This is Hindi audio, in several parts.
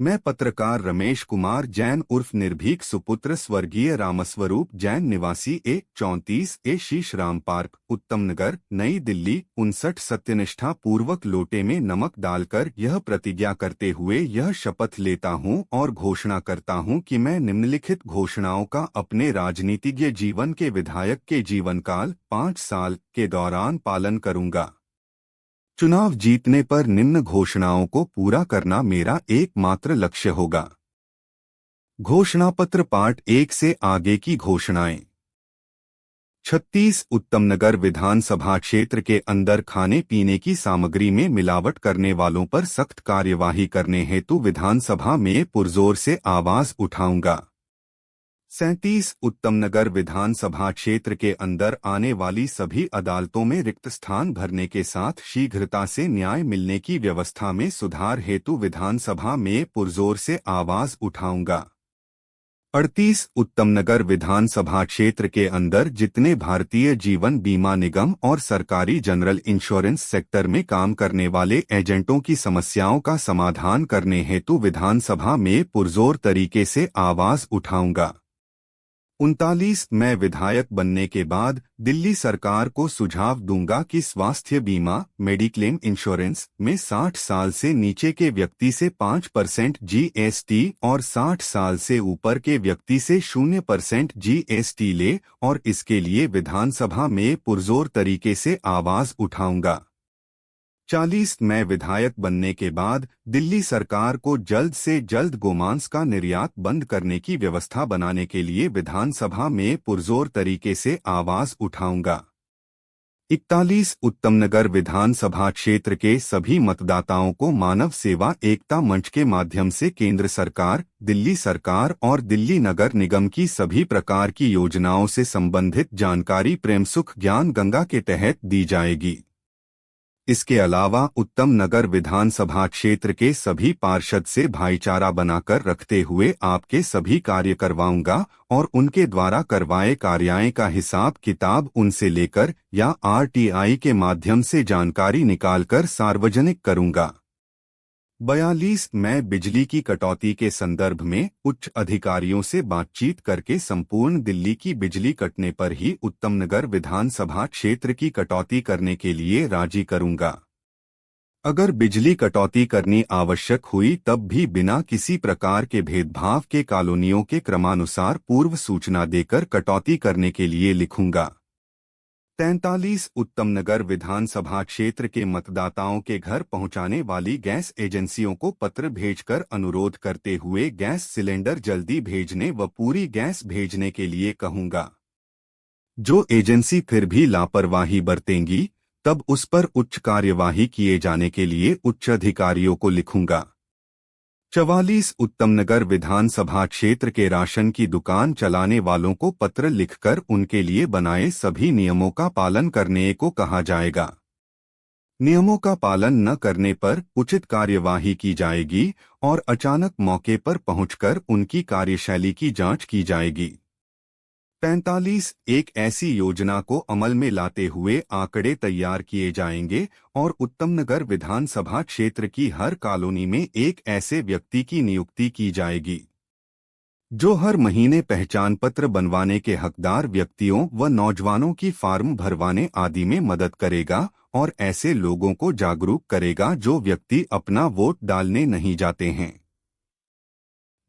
मैं पत्रकार रमेश कुमार जैन उर्फ निर्भीक सुपुत्र स्वर्गीय रामस्वरूप जैन निवासी A34 शीश राम पार्क उत्तम नगर नई दिल्ली 59 सत्यनिष्ठा पूर्वक लोटे में नमक डालकर यह प्रतिज्ञा करते हुए यह शपथ लेता हूं और घोषणा करता हूं कि मैं निम्नलिखित घोषणाओं का अपने राजनीतिज्ञ जीवन के विधायक के जीवनकाल 5 साल के दौरान पालन करूंगा। चुनाव जीतने पर निम्न घोषणाओं को पूरा करना मेरा एकमात्र लक्ष्य होगा। घोषणा पत्र पार्ट 1 से आगे की घोषणाएं। 36 उत्तम नगर विधानसभा क्षेत्र के अंदर खाने पीने की सामग्री में मिलावट करने वालों पर सख्त कार्यवाही करने हेतु विधानसभा में पुरजोर से आवाज उठाऊंगा। 37 उत्तम नगर विधानसभा क्षेत्र के अंदर आने वाली सभी अदालतों में रिक्त स्थान भरने के साथ शीघ्रता से न्याय मिलने की व्यवस्था में सुधार हेतु विधानसभा में पुरजोर से आवाज उठाऊंगा। 38 उत्तम नगर विधानसभा क्षेत्र के अंदर जितने भारतीय जीवन बीमा निगम और सरकारी जनरल इंश्योरेंस सेक्टर में काम करने वाले एजेंटों की समस्याओं का समाधान करने हेतु विधानसभा में पुरजोर तरीके से आवाज उठाऊंगा। 39 मैं विधायक बनने के बाद दिल्ली सरकार को सुझाव दूंगा कि स्वास्थ्य बीमा मेडिक्लेम इंश्योरेंस में 60 साल से नीचे के व्यक्ति से 5% GST और 60 साल से ऊपर के व्यक्ति से 0% GST ले और इसके लिए विधानसभा में पुरजोर तरीके से आवाज उठाऊंगा। 40 मैं विधायक बनने के बाद दिल्ली सरकार को जल्द से जल्द गोमांस का निर्यात बंद करने की व्यवस्था बनाने के लिए विधानसभा में पुरजोर तरीके से आवाज उठाऊंगा। 41 उत्तम नगर विधानसभा क्षेत्र के सभी मतदाताओं को मानव सेवा एकता मंच के माध्यम से केंद्र सरकार, दिल्ली सरकार और दिल्ली नगर निगम की सभी प्रकार की योजनाओं से संबंधित जानकारी प्रेम सुख ज्ञान गंगा के तहत दी जाएगी। इसके अलावा उत्तम नगर विधानसभा क्षेत्र के सभी पार्षद से भाईचारा बनाकर रखते हुए आपके सभी कार्य करवाऊंगा और उनके द्वारा करवाए कार्यालय का हिसाब किताब उनसे लेकर या RTI के माध्यम से जानकारी निकालकर सार्वजनिक करूंगा। 42 मैं बिजली की कटौती के संदर्भ में उच्च अधिकारियों से बातचीत करके संपूर्ण दिल्ली की बिजली कटने पर ही उत्तम नगर विधानसभा क्षेत्र की कटौती करने के लिए राजी करूंगा। अगर बिजली कटौती करनी आवश्यक हुई तब भी बिना किसी प्रकार के भेदभाव के कॉलोनियों के क्रमानुसार पूर्व सूचना देकर कटौती करने के लिए लिखूंगा। 43 उत्तम नगर विधानसभा क्षेत्र के मतदाताओं के घर पहुंचाने वाली गैस एजेंसियों को पत्र भेजकर अनुरोध करते हुए गैस सिलेंडर जल्दी भेजने व पूरी गैस भेजने के लिए कहूंगा। जो एजेंसी फिर भी लापरवाही बरतेंगी तब उस पर उच्च कार्यवाही किए जाने के लिए उच्च अधिकारियों को लिखूंगा। 44 उत्तम नगर विधानसभा क्षेत्र के राशन की दुकान चलाने वालों को पत्र लिखकर उनके लिए बनाए सभी नियमों का पालन करने को कहा जाएगा। नियमों का पालन न करने पर उचित कार्यवाही की जाएगी और अचानक मौके पर पहुंचकर उनकी कार्यशैली की जांच की जाएगी। 45 एक ऐसी योजना को अमल में लाते हुए आंकड़े तैयार किए जाएंगे और उत्तम नगर विधानसभा क्षेत्र की हर कॉलोनी में एक ऐसे व्यक्ति की नियुक्ति की जाएगी जो हर महीने पहचान पत्र बनवाने के हकदार व्यक्तियों व नौजवानों की फॉर्म भरवाने आदि में मदद करेगा और ऐसे लोगों को जागरूक करेगा जो व्यक्ति अपना वोट डालने नहीं जाते हैं,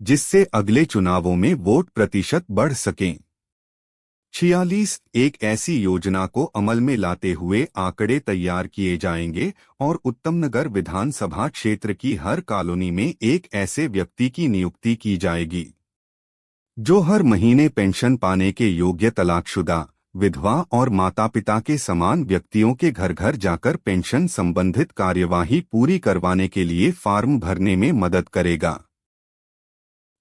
जिससे अगले चुनावों में वोट प्रतिशत बढ़ सकें। 46 एक ऐसी योजना को अमल में लाते हुए आंकड़े तैयार किए जाएंगे और उत्तम नगर विधानसभा क्षेत्र की हर कॉलोनी में एक ऐसे व्यक्ति की नियुक्ति की जाएगी जो हर महीने पेंशन पाने के योग्य तलाकशुदा, विधवा और माता पिता के समान व्यक्तियों के घर घर जाकर पेंशन संबंधित कार्यवाही पूरी करवाने के लिए फॉर्म भरने में मदद करेगा।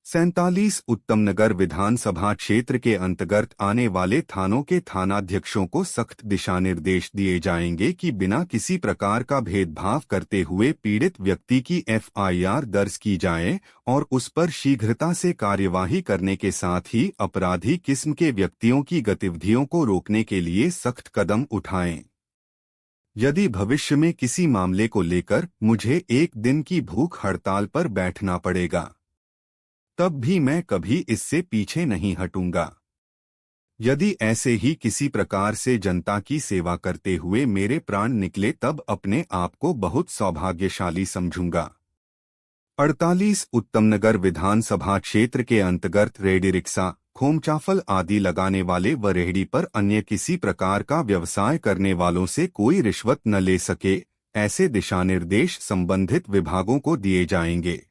47 उत्तम नगर विधानसभा क्षेत्र के अंतर्गत आने वाले थानों के थानाध्यक्षों को सख्त दिशा निर्देश दिए जाएंगे कि बिना किसी प्रकार का भेदभाव करते हुए पीड़ित व्यक्ति की FIR दर्ज की जाए और उस पर शीघ्रता से कार्यवाही करने के साथ ही अपराधी किस्म के व्यक्तियों की गतिविधियों को रोकने के लिए सख्त कदम उठाएं। यदि भविष्य में किसी मामले को लेकर मुझे एक दिन की भूख हड़ताल पर बैठना पड़ेगा, तब भी मैं कभी इससे पीछे नहीं हटूंगा। यदि ऐसे ही किसी प्रकार से जनता की सेवा करते हुए मेरे प्राण निकले, तब अपने आप को बहुत सौभाग्यशाली समझूंगा। 48 उत्तमनगर विधानसभा क्षेत्र के अंतर्गत रेडी रिक्शा, खोमचाफल आदि लगाने वाले व रेहड़ी पर अन्य किसी प्रकार का व्यवसाय करने वालों से कोई रिश्वत न ले सके, ऐसे दिशानिर्देश संबंधित विभागों को दिए जाएंगे।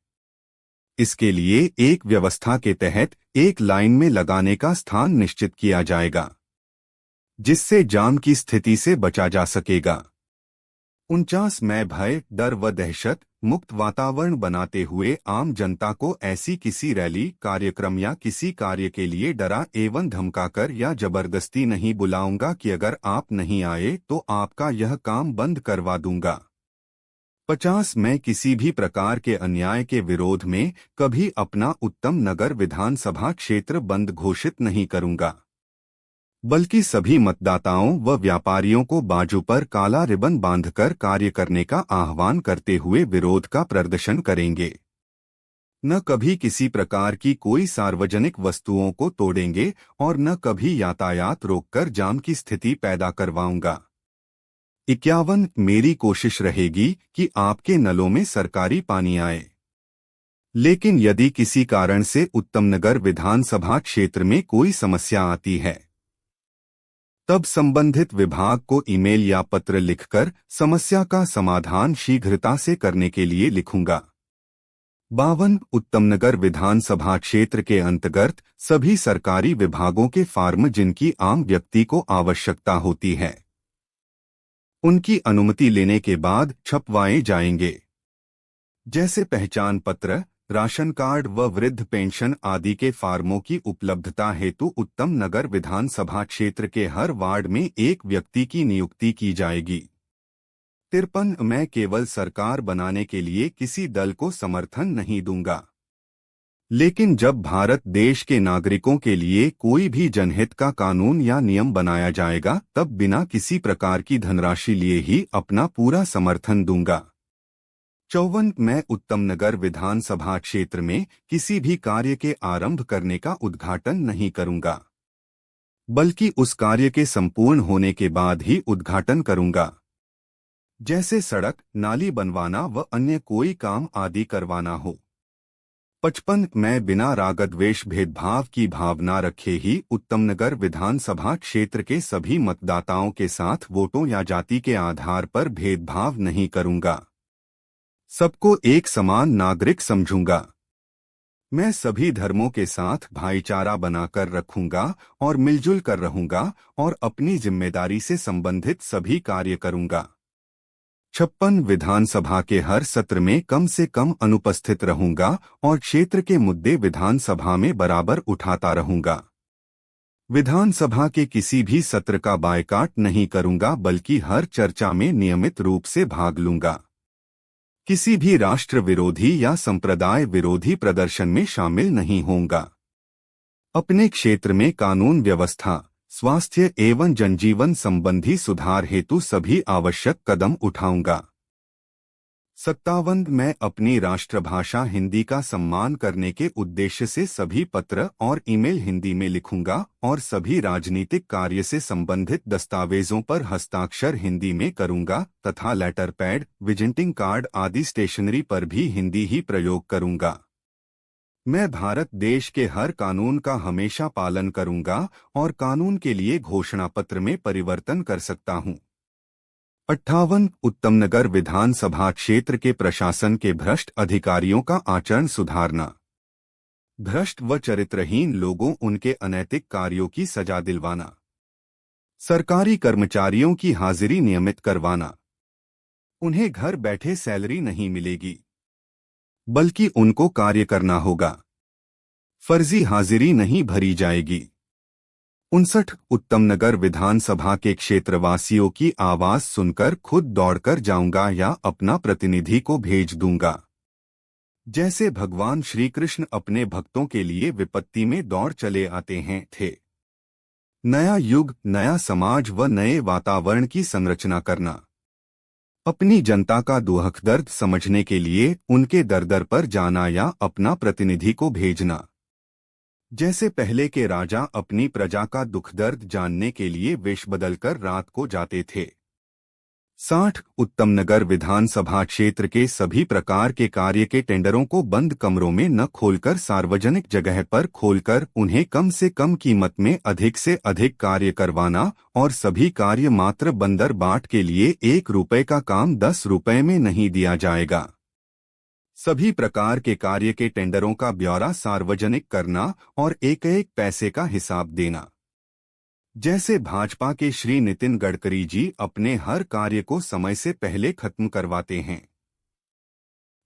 इसके लिए एक व्यवस्था के तहत एक लाइन में लगाने का स्थान निश्चित किया जाएगा, जिससे जाम की स्थिति से बचा जा सकेगा। 49 में भय, डर व दहशत मुक्त वातावरण बनाते हुए आम जनता को ऐसी किसी रैली, कार्यक्रम या किसी कार्य के लिए डरा एवं धमकाकर या जबरदस्ती नहीं बुलाऊंगा कि अगर आप नहीं आए तो आपका यह काम बंद करवा दूंगा। 50 मैं किसी भी प्रकार के अन्याय के विरोध में कभी अपना उत्तम नगर विधानसभा क्षेत्र बंद घोषित नहीं करूंगा, बल्कि सभी मतदाताओं व व्यापारियों को बाजू पर काला रिबन बांधकर कार्य करने का आह्वान करते हुए विरोध का प्रदर्शन करेंगे। न कभी किसी प्रकार की कोई सार्वजनिक वस्तुओं को तोड़ेंगे और न कभी यातायात रोककर जाम की स्थिति पैदा करवाऊंगा। 51 मेरी कोशिश रहेगी कि आपके नलों में सरकारी पानी आए, लेकिन यदि किसी कारण से उत्तमनगर विधानसभा क्षेत्र में कोई समस्या आती है, तब संबंधित विभाग को ईमेल या पत्र लिखकर समस्या का समाधान शीघ्रता से करने के लिए लिखूंगा। 52 उत्तमनगर विधानसभा क्षेत्र के अंतर्गत सभी सरकारी विभागों के फॉर्म जिनकी आम व्यक्ति को आवश्यकता होती है, उनकी अनुमति लेने के बाद छपवाए जाएंगे। जैसे पहचान पत्र, राशन कार्ड व वृद्ध पेंशन आदि के फार्मों की उपलब्धता हेतु उत्तम नगर विधानसभा क्षेत्र के हर वार्ड में एक व्यक्ति की नियुक्ति की जाएगी। 53 मैं केवल सरकार बनाने के लिए किसी दल को समर्थन नहीं दूंगा, लेकिन जब भारत देश के नागरिकों के लिए कोई भी जनहित का कानून या नियम बनाया जाएगा, तब बिना किसी प्रकार की धनराशि लिए ही अपना पूरा समर्थन दूंगा। 54 मैं उत्तमनगर विधानसभा क्षेत्र में किसी भी कार्य के आरंभ करने का उद्घाटन नहीं करूंगा, बल्कि उस कार्य के संपूर्ण होने के बाद ही उद्घाटन करूंगा। जैसे सड़क, नाली बनवाना व अन्य कोई काम आदि करवाना हो। 55 मैं बिना रागद्वेष भेदभाव की भावना रखे ही उत्तमनगर विधानसभा क्षेत्र के सभी मतदाताओं के साथ वोटों या जाति के आधार पर भेदभाव नहीं करूंगा। सबको एक समान नागरिक समझूंगा। मैं सभी धर्मों के साथ भाईचारा बनाकर रखूंगा और मिलजुल कर रहूंगा और अपनी जिम्मेदारी से संबंधित सभी कार्य करूंगा। 56 विधानसभा के हर सत्र में कम से कम अनुपस्थित रहूंगा और क्षेत्र के मुद्दे विधानसभा में बराबर उठाता रहूंगा। विधानसभा के किसी भी सत्र का बायकाट नहीं करूंगा, बल्कि हर चर्चा में नियमित रूप से भाग लूंगा। किसी भी राष्ट्र विरोधी या संप्रदाय विरोधी प्रदर्शन में शामिल नहीं होऊंगा। अपने क्षेत्र में कानून व्यवस्था, स्वास्थ्य एवं जनजीवन संबंधी सुधार हेतु सभी आवश्यक कदम उठाऊंगा। 57 मैं अपनी राष्ट्रभाषा हिंदी का सम्मान करने के उद्देश्य से सभी पत्र और ईमेल हिंदी में लिखूंगा और सभी राजनीतिक कार्य से संबंधित दस्तावेजों पर हस्ताक्षर हिंदी में करूंगा तथा लेटर पैड, विजिटिंग कार्ड आदि स्टेशनरी पर भी हिंदी ही प्रयोग करूंगा। मैं भारत देश के हर कानून का हमेशा पालन करूंगा और कानून के लिए घोषणा पत्र में परिवर्तन कर सकता हूं। 58 उत्तमनगर विधानसभा क्षेत्र के प्रशासन के भ्रष्ट अधिकारियों का आचरण सुधारना। भ्रष्ट व चरित्रहीन लोगों उनके अनैतिक कार्यों की सजा दिलवाना। सरकारी कर्मचारियों की हाजिरी नियमित करवाना। उन्हें घर बैठे सैलरी नहीं मिलेगी, बल्कि उनको कार्य करना होगा। फर्जी हाजिरी नहीं भरी जाएगी। 59 उत्तमनगर विधानसभा के क्षेत्रवासियों की आवाज सुनकर खुद दौड़कर जाऊंगा या अपना प्रतिनिधि को भेज दूंगा। जैसे भगवान श्री कृष्ण अपने भक्तों के लिए विपत्ति में दौड़ चले आते हैं थे। नया युग, नया समाज व नए वातावरण की संरचना करना। अपनी जनता का दुख दर्द समझने के लिए उनके दर दर पर जाना या अपना प्रतिनिधि को भेजना। जैसे पहले के राजा अपनी प्रजा का दुख दर्द जानने के लिए वेश बदलकर रात को जाते थे। 60 उत्तम नगर विधानसभा क्षेत्र के सभी प्रकार के कार्य के टेंडरों को बंद कमरों में न खोलकर सार्वजनिक जगह पर खोलकर उन्हें कम से कम कीमत में अधिक से अधिक कार्य करवाना और सभी कार्य मात्र बंदर बाट के लिए 1 रुपए का काम 10 रुपए में नहीं दिया जाएगा। सभी प्रकार के कार्य के टेंडरों का ब्यौरा सार्वजनिक करना और एक एक पैसे का हिसाब देना। जैसे भाजपा के श्री नितिन गडकरी जी अपने हर कार्य को समय से पहले खत्म करवाते हैं।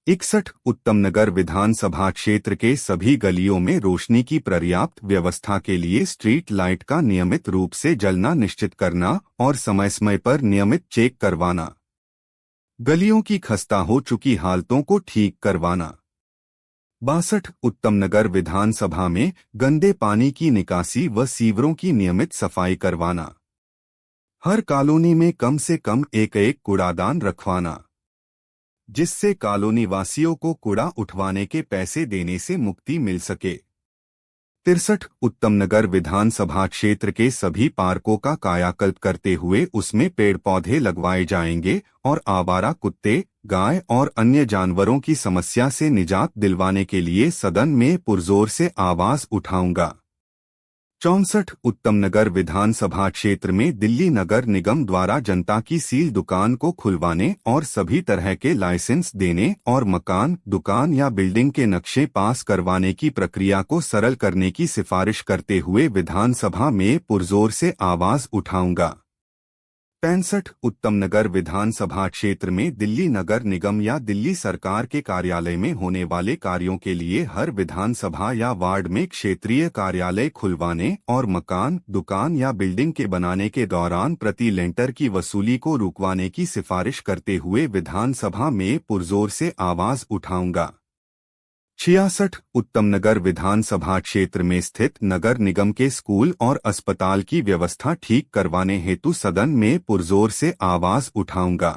61 उत्तम नगर विधानसभा क्षेत्र के सभी गलियों में रोशनी की पर्याप्त व्यवस्था के लिए स्ट्रीट लाइट का नियमित रूप से जलना निश्चित करना और समय समय पर नियमित चेक करवाना। गलियों की खस्ता हो चुकी हालतों को ठीक करवाना। 62 उत्तम नगर विधानसभा में गंदे पानी की निकासी व सीवरों की नियमित सफाई करवाना। हर कॉलोनी में कम से कम एक एक कूड़ादान रखवाना, जिससे कॉलोनी वासियों को कूड़ा उठवाने के पैसे देने से मुक्ति मिल सके। 63 उत्तम नगर विधानसभा क्षेत्र के सभी पार्कों का कायाकल्प करते हुए उसमें पेड़ पौधे लगवाए जाएंगे और आवारा कुत्ते, गाय और अन्य जानवरों की समस्या से निजात दिलवाने के लिए सदन में पुरजोर से आवाज उठाऊंगा। 64 उत्तम नगर विधानसभा क्षेत्र में दिल्ली नगर निगम द्वारा जनता की सील दुकान को खुलवाने और सभी तरह के लाइसेंस देने और मकान, दुकान या बिल्डिंग के नक्शे पास करवाने की प्रक्रिया को सरल करने की सिफारिश करते हुए विधानसभा में पुरजोर से आवाज उठाऊंगा। 65 उत्तम नगर विधानसभा क्षेत्र में दिल्ली नगर निगम या दिल्ली सरकार के कार्यालय में होने वाले कार्यों के लिए हर विधानसभा या वार्ड में क्षेत्रीय कार्यालय खुलवाने और मकान, दुकान या बिल्डिंग के बनाने के दौरान प्रति लेंटर की वसूली को रुकवाने की सिफारिश करते हुए विधानसभा में पुरजोर से आवाज उठाऊंगा। 66 उत्तम नगर विधानसभा क्षेत्र में स्थित नगर निगम के स्कूल और अस्पताल की व्यवस्था ठीक करवाने हेतु सदन में पुरजोर से आवाज उठाऊंगा।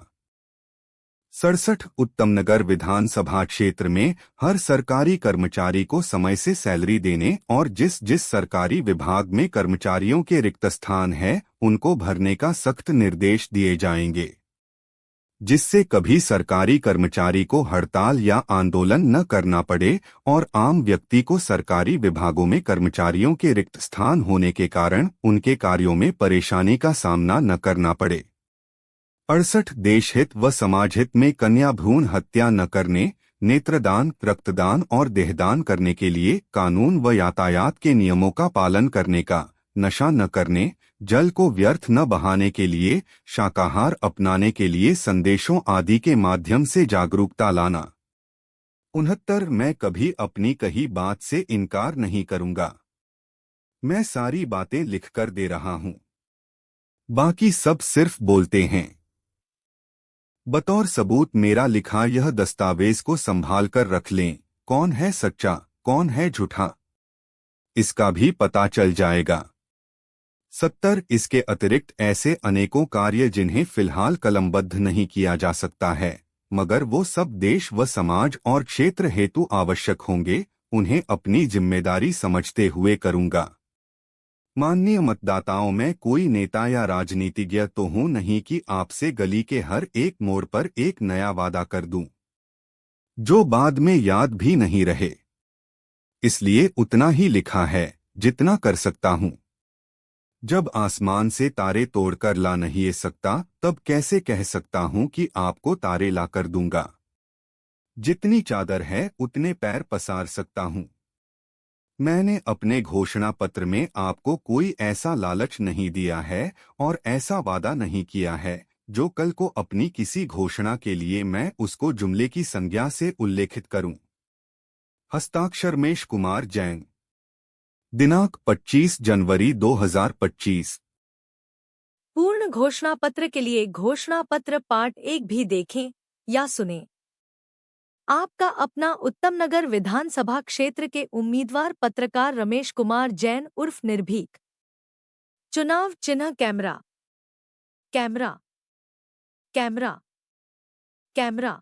67 उत्तम नगर विधानसभा क्षेत्र में हर सरकारी कर्मचारी को समय से सैलरी देने और जिस जिस सरकारी विभाग में कर्मचारियों के रिक्त स्थान है उनको भरने का सख्त निर्देश दिए जाएंगे, जिससे कभी सरकारी कर्मचारी को हड़ताल या आंदोलन न करना पड़े और आम व्यक्ति को सरकारी विभागों में कर्मचारियों के रिक्त स्थान होने के कारण उनके कार्यों में परेशानी का सामना न करना पड़े। 68 देश हित व समाज हित में कन्या भ्रूण हत्या न करने, नेत्रदान, रक्तदान और देहदान करने के लिए कानून व यातायात के नियमों का पालन करने का, नशा न करने, जल को व्यर्थ न बहाने के लिए, शाकाहार अपनाने के लिए संदेशों आदि के माध्यम से जागरूकता लाना। 69 मैं कभी अपनी कही बात से इनकार नहीं करूंगा। मैं सारी बातें लिखकर दे रहा हूं, बाकी सब सिर्फ बोलते हैं। बतौर सबूत मेरा लिखा यह दस्तावेज को संभाल कर रख लें, कौन है सच्चा, कौन है झूठा, इसका भी पता चल जाएगा। 70 इसके अतिरिक्त ऐसे अनेकों कार्य जिन्हें फिलहाल कलमबद्ध नहीं किया जा सकता है, मगर वो सब देश व समाज और क्षेत्र हेतु आवश्यक होंगे, उन्हें अपनी जिम्मेदारी समझते हुए करूंगा। माननीय मतदाताओं, मैं कोई नेता या राजनीतिज्ञ तो हूं नहीं कि आपसे गली के हर एक मोड़ पर एक नया वादा कर दूं, जो बाद में याद भी नहीं रहे। इसलिए उतना ही लिखा है जितना कर सकता हूं। जब आसमान से तारे तोड़कर ला नहीं सकता, तब कैसे कह सकता हूं कि आपको तारे लाकर दूंगा। जितनी चादर है उतने पैर पसार सकता हूं। मैंने अपने घोषणा पत्र में आपको कोई ऐसा लालच नहीं दिया है और ऐसा वादा नहीं किया है जो कल को अपनी किसी घोषणा के लिए मैं उसको जुमले की संज्ञा से उल्लेखित करूं। हस्ताक्षर मेश कुमार जैन। दिनांक 25 जनवरी 2025। पूर्ण घोषणा पत्र के लिए घोषणा पत्र पार्ट 1 भी देखें या सुनें। आपका अपना उत्तम नगर विधानसभा क्षेत्र के उम्मीदवार पत्रकार रमेश कुमार जैन उर्फ निर्भीक। चुनाव चिन्ह कैमरा, कैमरा, कैमरा। कैमरा